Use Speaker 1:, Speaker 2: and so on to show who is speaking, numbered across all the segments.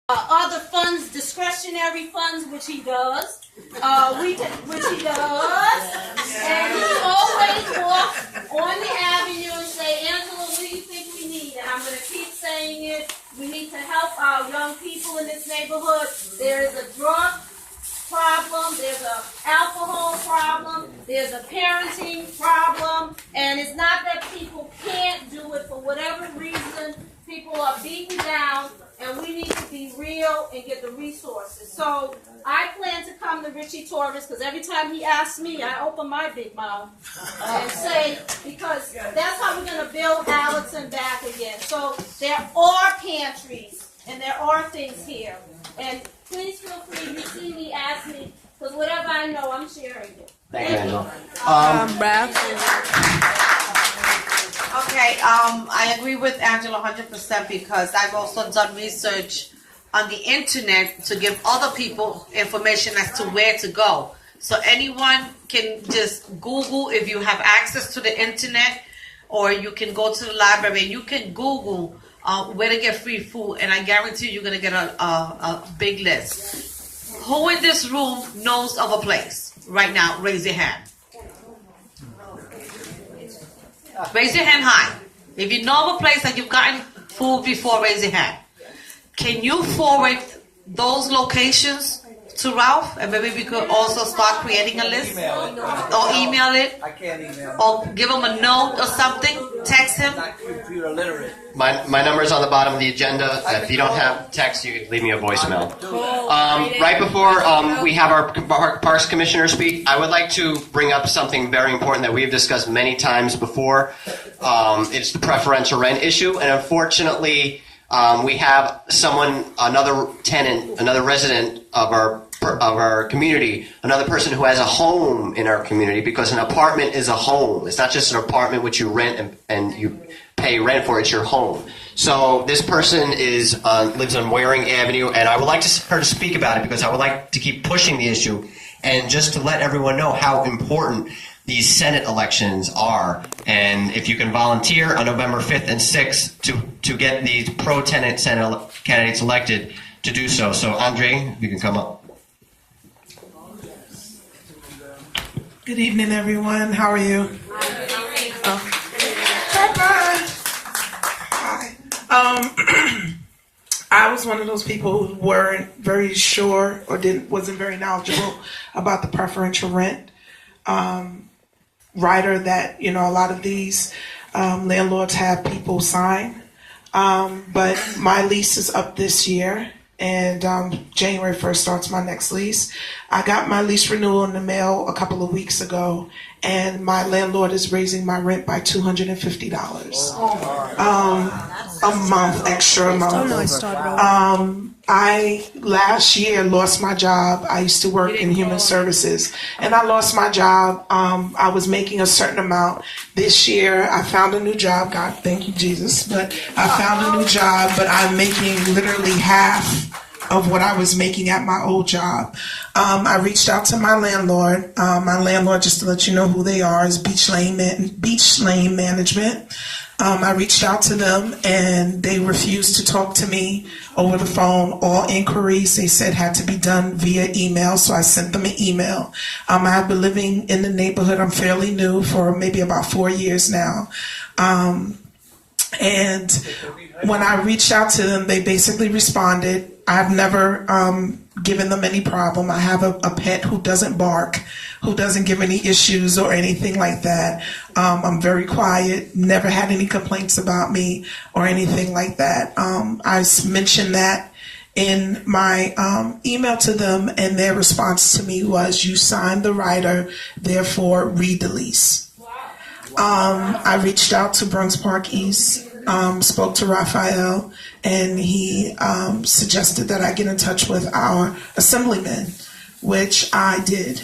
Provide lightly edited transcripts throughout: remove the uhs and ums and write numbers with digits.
Speaker 1: other funds, discretionary funds, which he does. Which he does. And he always walks on the avenue and say, Angela, what do you think we need? And I'm going to keep saying it. We need to help our young people in this neighborhood. There is a drug problem, there's an alcohol problem, there's a parenting problem, and it's not that people can't do it for whatever reason. People are beaten down, and we need to be real and get the resources. So I plan to come to Richie Torres, because every time he asks me, I open my big mouth and say, because that's how we're going to build Allerton back again. So there are pantries, and there are things here. And please feel free, you see me, ask me, because whatever I know, I'm sharing it.
Speaker 2: Thank you, Angela.
Speaker 3: Okay, I agree with Angela 100% because I've also done research on the internet to give other people information as to where to go. So anyone can just Google if you have access to the internet, or you can go to the library and you can Google where to get free food, and I guarantee you're going to get a big list. Who in this room knows of a place right now? Raise your hand. Raise your hand high. If you know of a place that you've gotten food before, raise your hand. Can you forward those locations to Ralph? And maybe we could also start creating a list. Or email it.
Speaker 4: I can't email.
Speaker 3: Or give him a note or something. Text him.
Speaker 4: I'm not computer literate.
Speaker 2: My number is on the bottom of the agenda. If you don't have text, you can leave me a voicemail. Right before we have our Parks Commissioner speak, I would like to bring up something very important that we have discussed many times before. It's the preferential rent issue, and unfortunately, we have another tenant, another resident of our community, another person who has a home in our community, because an apartment is a home. It's not just an apartment which you rent and you pay rent for. It's your home. So this person lives on Waring Avenue, and I would like her to speak about it because I would like to keep pushing the issue and just to let everyone know how important these Senate elections are. And if you can volunteer on November 5th and 6th to get these pro-tenant Senate candidates elected, to do so. So Andre, you can come up.
Speaker 5: Good evening, everyone. How are you? Hi. I was one of those people who weren't very sure or wasn't very knowledgeable about the preferential rent rider that a lot of these landlords have people sign. But my lease is up this year, and January 1st starts my next lease. I got my lease renewal in the mail a couple of weeks ago, and my landlord is raising my rent by $250 a month, extra a month. I last year lost my job. I used to work in human services, and I lost my job. I was making a certain amount. This year, I found a new job. God, thank you, Jesus. But I found a new job, but I'm making literally half of what I was making at my old job. I reached out to my landlord. My landlord, just to let you know who they are, is Beach Lane Management. I reached out to them, and they refused to talk to me over the phone. All inquiries, they said, had to be done via email, so I sent them an email. I've been living in the neighborhood. I'm fairly new, for maybe about 4 years now. And when I reached out to them, they basically responded. I've never given them any problem. I have a pet who doesn't bark, who doesn't give any issues or anything like that. I'm very quiet, never had any complaints about me or anything like that. I mentioned that in my email to them, and their response to me was, you signed the rider, therefore read the lease. I reached out to Bronx Park East, spoke to Raphael, and he suggested that I get in touch with our assemblyman, which I did,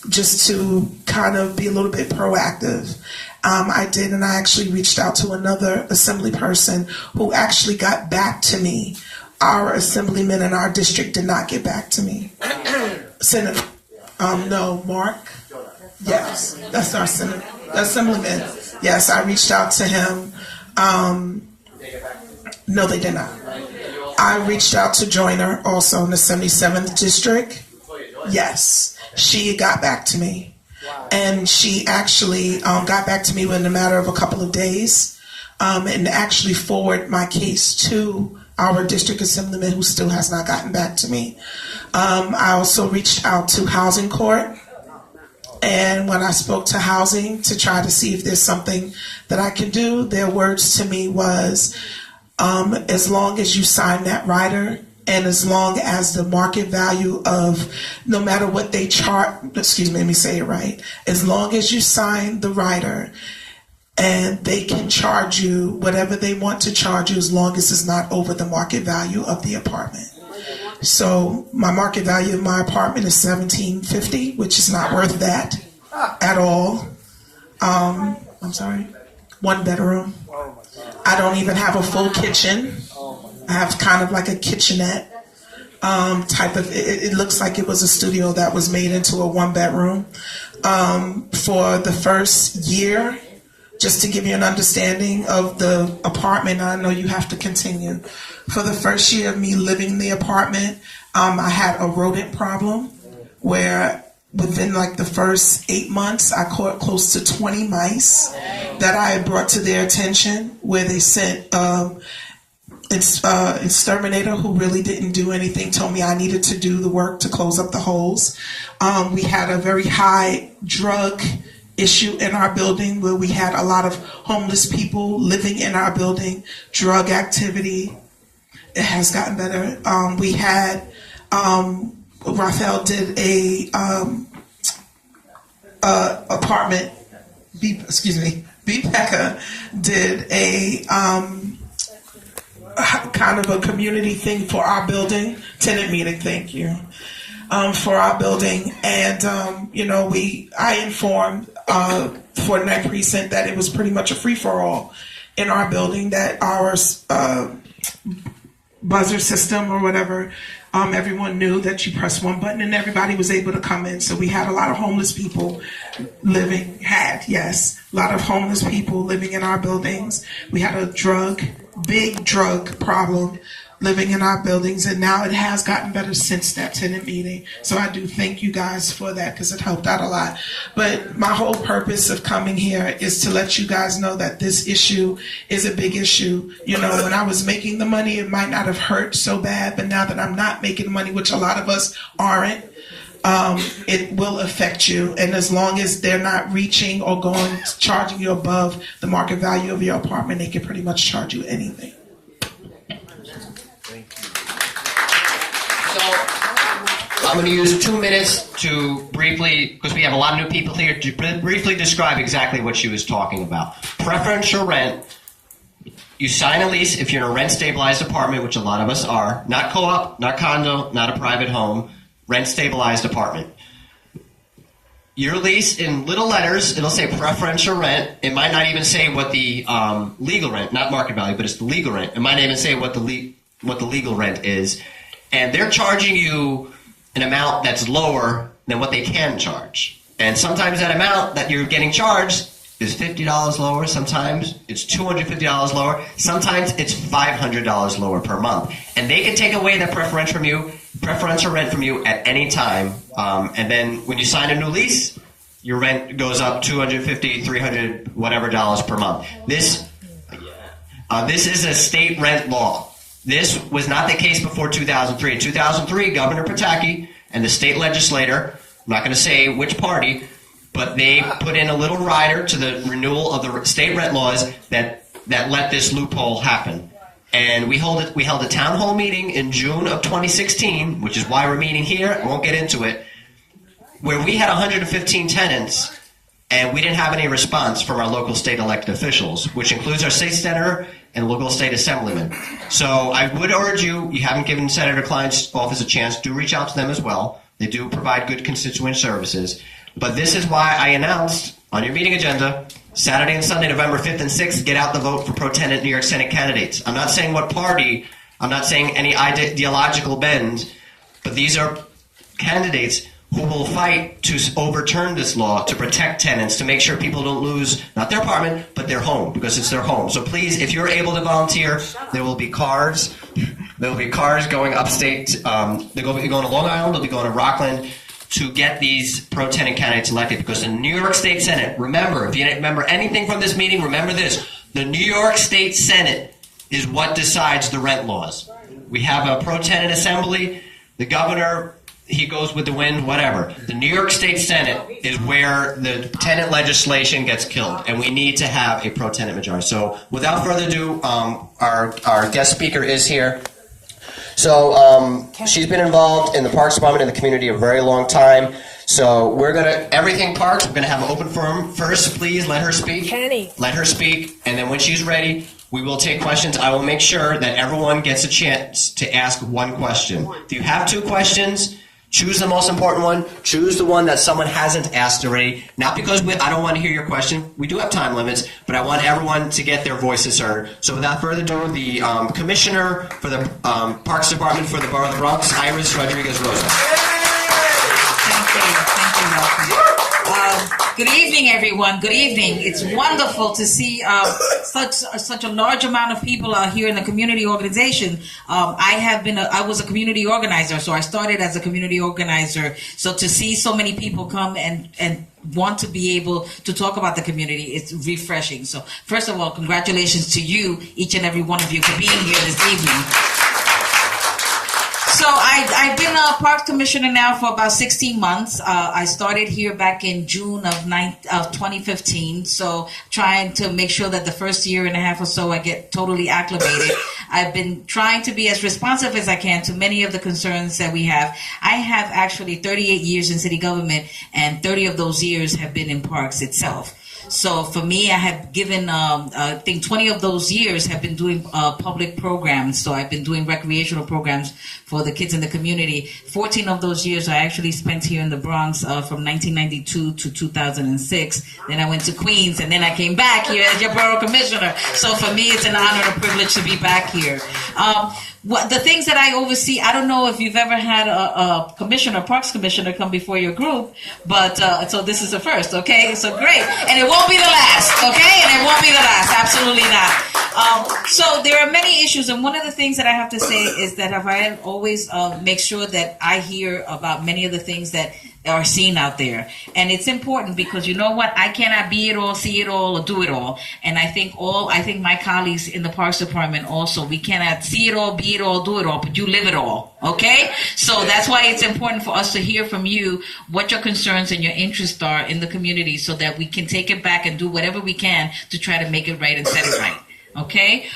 Speaker 5: just to kind of be a little bit proactive. I did, and I actually reached out to another assembly person who actually got back to me. Our assemblyman in our district did not get back to me. Senator, no, Mark. Yes, that's our senator, assemblyman. Yes, I reached out to him. No, they did not. I reached out to Joyner, also in the 77th district. Yes, she got back to me. And she actually got back to me within a matter of a couple of days, and actually forwarded my case to our district assemblyman, who still has not gotten back to me. I also reached out to Housing Court, and when I spoke to Housing to try to see if there's something that I can do, their words to me was, as long as you sign that rider, and as long as the market value of, no matter what they charge, let me say it right, as long as you sign the rider and they can charge you whatever they want to charge you, as long as it's not over the market value of the apartment. So my market value of my apartment is $1,750, which is not worth that at all. I'm sorry, 1 bedroom. I don't even have a full kitchen. I have kind of like a kitchenette type of, it looks like it was a studio that was made into a 1 bedroom. For the first year, just to give you an understanding of the apartment, I know you have to continue. For the first year of me living in the apartment, I had a rodent problem where within like the first 8 months, I caught close to 20 mice that I had brought to their attention, where they sent exterminator, who really didn't do anything, told me I needed to do the work to close up the holes. We had a very high drug issue in our building, where we had a lot of homeless people living in our building, drug activity. It has gotten better. We had, Raphael did a apartment, BPECA did a kind of a community thing for our building, tenant meeting, thank you, for our building. And, I informed for 9th Precinct that it was pretty much a free-for-all in our building, that our buzzer system or whatever, everyone knew that you press one button and everybody was able to come in. So we had a lot of homeless people living in our buildings. We had a big drug problem living in our buildings, and now it has gotten better since that tenant meeting. So I do thank you guys for that, because it helped out a lot. But my whole purpose of coming here is to let you guys know that this issue is a big issue. When I was making the money, it might not have hurt so bad, but now that I'm not making money, which a lot of us aren't, it will affect you. And as long as they're not reaching or charging you above the market value of your apartment, they can pretty much charge you anything.
Speaker 2: I'm going to use 2 minutes to briefly, because we have a lot of new people here, to briefly describe exactly what she was talking about. Preferential rent, you sign a lease if you're in a rent-stabilized apartment, which a lot of us are, not co-op, not condo, not a private home, rent-stabilized apartment. Your lease, in little letters, it'll say preferential rent. It might not even say what the legal rent, not market value, but it's the legal rent. It might not even say what the legal rent is. And they're charging you an amount that's lower than what they can charge. And sometimes that amount that you're getting charged is $50 lower. Sometimes it's $250 lower. Sometimes it's $500 lower per month. And they can take away that preferential rent from you at any time. And then when you sign a new lease, your rent goes up $250, $300, whatever dollars per month. This is a state rent law. This was not the case before 2003. In 2003, Governor Pataki and the state legislator, I'm not going to say which party, but they put in a little rider to the renewal of the state rent laws that let this loophole happen. And we held a town hall meeting in June of 2016, which is why we're meeting here. I won't get into it, where we had 115 tenants, and we didn't have any response from our local state elected officials, which includes our state senator and local state assemblyman. So I would urge you haven't given Senator Klein's office a chance, do reach out to them as well. They do provide good constituent services. But this is why I announced on your meeting agenda, Saturday and Sunday, November 5th and 6th, get out the vote for pro-tenant New York Senate candidates. I'm not saying what party, I'm not saying any ideological bend, but these are candidates who will fight to overturn this law to protect tenants, to make sure people don't lose not their apartment but their home, because it's their home. So please, if you're able to volunteer, there will be cars. There will be cars going upstate. They'll be going to Long Island. They'll be going to Rockland to get these pro-tenant candidates elected, because the New York State Senate, remember, if you didn't remember anything from this meeting, remember this: the New York State Senate is what decides the rent laws. We have a pro-tenant assembly. The governor, he goes with the wind, whatever. The New York State Senate is where the tenant legislation gets killed, and we need to have a pro-tenant majority. So without further ado, our guest speaker is here. So she's been involved in the Parks Department and the community a very long time. So we're going to, everything parks, we're going to have an open forum. First, please let her speak.
Speaker 6: Kenny.
Speaker 2: Let her speak, and then when she's ready, we will take questions. I will make sure that everyone gets a chance to ask one question. If you have two questions, choose the most important one. Choose the one that someone hasn't asked already. Not because I don't want to hear your question. We do have time limits, but I want everyone to get their voices heard. So without further ado, the Commissioner for the Parks Department for the Borough of the Bronx, Iris Rodriguez-Rosa.
Speaker 6: Thank you, Malcolm. Good evening, everyone. Good evening. It's wonderful to see such a large amount of people here in the community organization. I was a community organizer, so I started as a community organizer. So to see so many people come and want to be able to talk about the community, it's refreshing. So first of all, congratulations to you, each and every one of you, for being here this evening. So I've been a Parks Commissioner now for about 16 months. I started here back in June of 2015. So trying to make sure that the first year and a half or so I get totally acclimated. I've been trying to be as responsive as I can to many of the concerns that we have. I have actually 38 years in city government, and 30 of those years have been in parks itself. So for me, I have given, I think 20 of those years have been doing public programs. So I've been doing recreational programs for the kids in the community. 14 of those years I actually spent here in the Bronx from 1992 to 2006. Then I went to Queens, and then I came back here as your borough commissioner. So for me, it's an honor and a privilege to be back here. The things that I oversee, I don't know if you've ever had a commissioner, parks commissioner, come before your group, but so this is the first, okay? So great, and it won't be the last, okay? And it won't be the last, absolutely not. So there are many issues, and one of the things that I have to say is that I always make sure that I hear about many of the things that are seen out there. And it's important because you know what? I cannot be it all, see it all, or do it all. And I think my colleagues in the Parks Department also, we cannot see it all, be it all, do it all, but you live it all. Okay? So that's why it's important for us to hear from you what your concerns and your interests are in the community so that we can take it back and do whatever we can to try to make it right and set it right. Okay,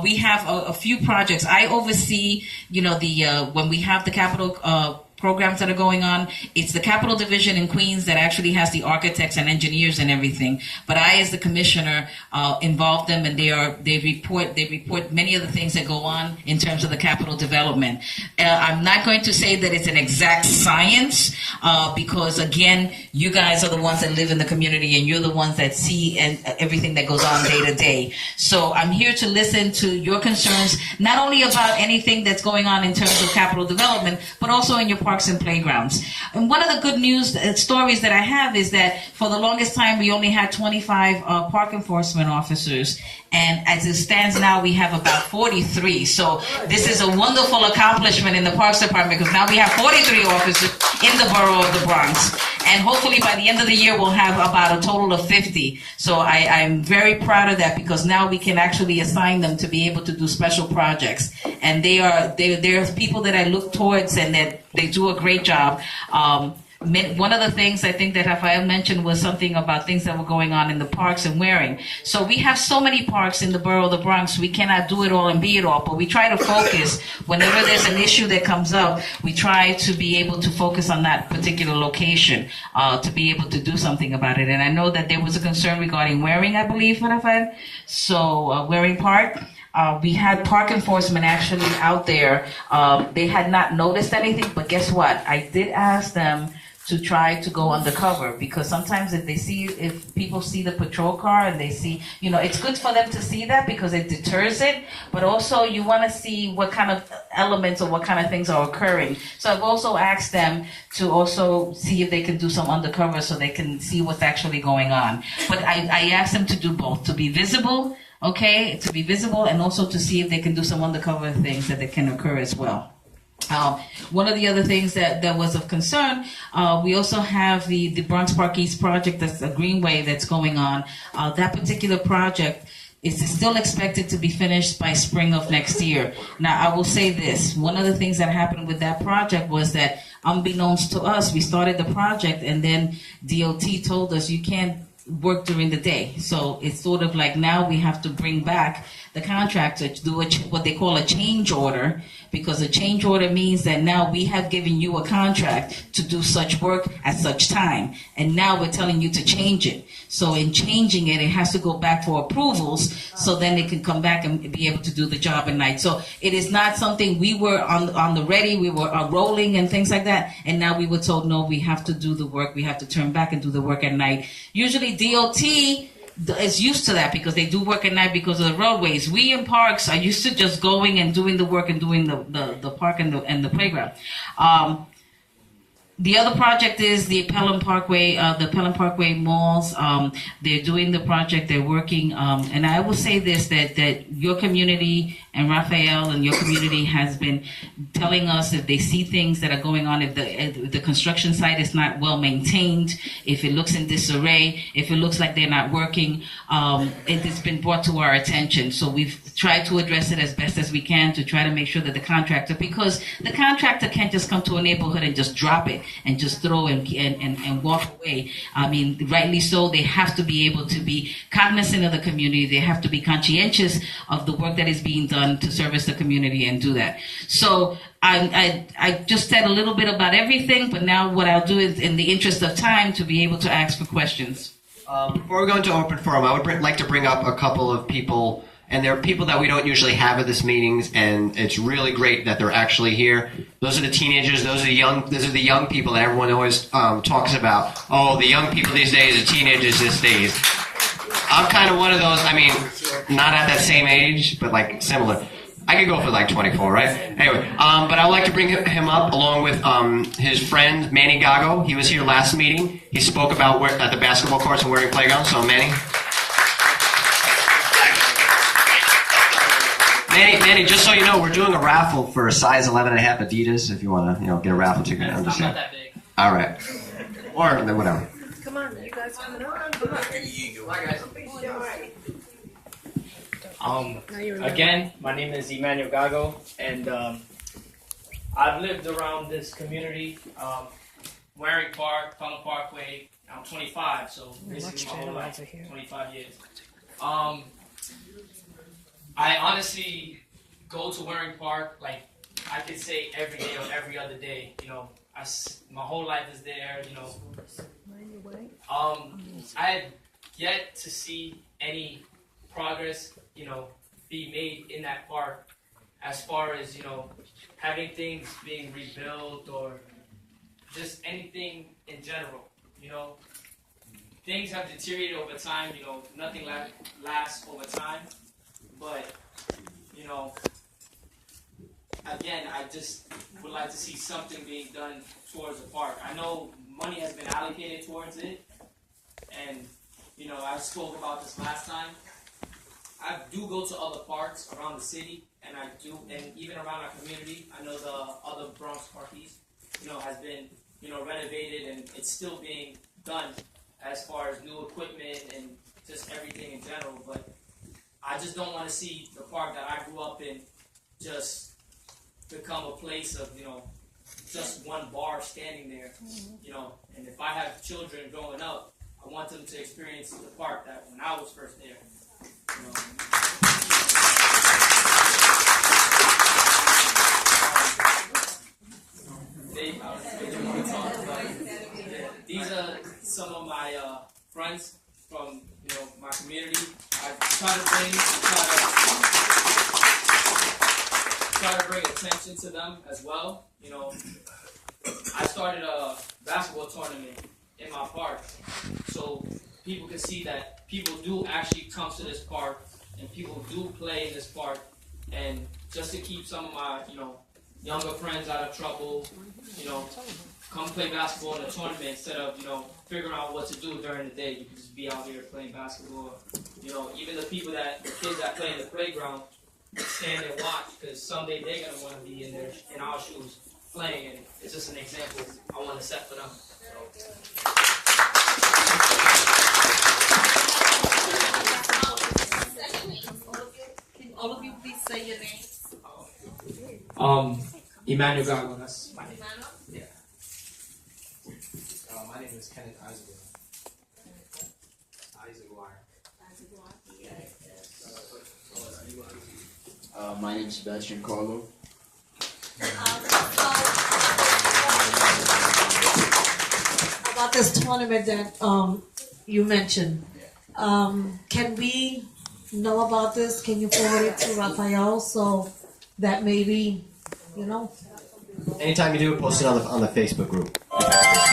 Speaker 6: we have a few projects. I oversee, when we have the capital programs that are going on, it's the Capital Division in Queens that actually has the architects and engineers and everything. But I, as the commissioner, involve them, and they report many of the things that go on in terms of the capital development. I'm not going to say that it's an exact science because again, you guys are the ones that live in the community, and you're the ones that see and everything that goes on day to day. So I'm here to listen to your concerns, not only about anything that's going on in terms of capital development, but also in your parks and playgrounds. And one of the good news stories that I have is that for the longest time we only had 25 park enforcement officers, and as it stands now we have about 43. So this is a wonderful accomplishment in the Parks Department because now we have 43 officers in the borough of the Bronx, and hopefully by the end of the year we'll have about a total of 50. So I'm very proud of that because now we can actually assign them to be able to do special projects, and they're people that I look towards and that they do a great job. One of the things I think that Rafael mentioned was something about things that were going on in the parks and wearing. So we have so many parks in the borough of the Bronx, we cannot do it all and be it all, but we try to focus. Whenever there's an issue that comes up, we try to be able to focus on that particular location to be able to do something about it. And I know that there was a concern regarding wearing, I believe, Rafael. So wearing part. We had park enforcement actually out there. They had not noticed anything, but guess what? I did ask them to try to go undercover, because sometimes if people see the patrol car and they see, it's good for them to see that because it deters it, but also you want to see what kind of elements or what kind of things are occurring. So I've also asked them to also see if they can do some undercover so they can see what's actually going on. But I asked them to do both, to be visible, to be visible, and also to see if they can do some undercover things that can occur as well. One of the other things that was of concern, we also have the Bronx Park East project, that's a greenway that's going on. That particular project is still expected to be finished by spring of next year. Now, I will say this. One of the things that happened with that project was that, unbeknownst to us, we started the project and then DOT told us you can't work during the day. So it's sort of like now we have to bring back the contractor to do what they call a change order, because a change order means that now we have given you a contract to do such work at such time, and now we're telling you to change it. So in changing it, it has to go back for approvals, so then they can come back and be able to do the job at night. So it is not something we were on the ready, we were rolling and things like that, and now we were told, no, we have to do the work, we have to turn back and do the work at night. Usually DOT is used to that because they do work at night because of the roadways. We in parks are used to just going and doing the work and doing the park and the playground. The other project is the Pelham Parkway malls. They're doing the project, they're working, and I will say this, that your community and Raphael and your community has been telling us if they see things that are going on, if the construction site is not well maintained, if it looks in disarray, if it looks like they're not working, it has been brought to our attention. So we've tried to address it as best as we can to try to make sure that the contractor, because the contractor can't just come to a neighborhood and just drop it and just throw and walk away. I mean, rightly so, they have to be able to be cognizant of the community. They have to be conscientious of the work that is being done to service the community and do that. So I just said a little bit about everything, but now what I'll do is, in the interest of time, to be able to ask for questions.
Speaker 2: Before we go into open forum, I would like to bring up a couple of people, and there are people that we don't usually have at this meetings, and it's really great that they're actually here. Those are the teenagers. Those are the young people that everyone always talks about. Oh, the young people these days, the teenagers these days. I'm kind of one of those. I mean, not at that same age, but like similar. I could go for like 24, right? Anyway, but I'd like to bring him up along with his friend Manny Gago. He was here last meeting. He spoke about at the basketball courts and Waring Playground. So Manny. Manny, just so you know, we're doing a raffle for a size 11.5 Adidas. If you want to, get a raffle ticket. I'm just saying.
Speaker 4: Not that big.
Speaker 2: All right. Or whatever.
Speaker 7: Come on, you guys coming on? Come on.
Speaker 4: Bye, guys. Again, my name is Emmanuel Gago, and I've lived around this community, Waring Park, Pelham Parkway. I'm 25, so basically my whole life, 25 years. I honestly go to Waring Park, like I could say every day or every other day. My whole life is there. I have yet to see any progress, be made in that park, as far as having things being rebuilt or just anything in general. Things have deteriorated over time. Nothing lasts over time. But, again, I just would like to see something being done towards the park. I know money has been allocated towards it, and, I spoke about this last time. I do go to other parks around the city, and even around our community. I know the other Bronx Park East, has been, renovated, and it's still being done as far as new equipment and just everything in general, but I just don't want to see the park that I grew up in just become a place of, just one bar standing there, and if I have children growing up, I want them to experience the park that when I was first there, These are some of my friends from my community. I try to bring attention to them as well. I started a basketball tournament in my park, so people can see that people do actually come to this park and people do play in this park. And just to keep some of my, younger friends out of trouble, come play basketball in a tournament instead of, figuring out what to do during the day. You can just be out here playing basketball. Even the kids that play in the playground, stand and watch, because someday they're gonna want to be in our shoes playing, and it's just an example I want to set for them.
Speaker 3: Can all of you please say your names?
Speaker 4: Emmanuel Garland, that's my name. Yeah.
Speaker 8: My name is Kenneth Eisenberg.
Speaker 9: My name is Sebastian Carlo.
Speaker 7: About this tournament that you mentioned, can we know about this? Can you forward it to Raphael so that maybe,
Speaker 2: Anytime you do it, post it on the Facebook group.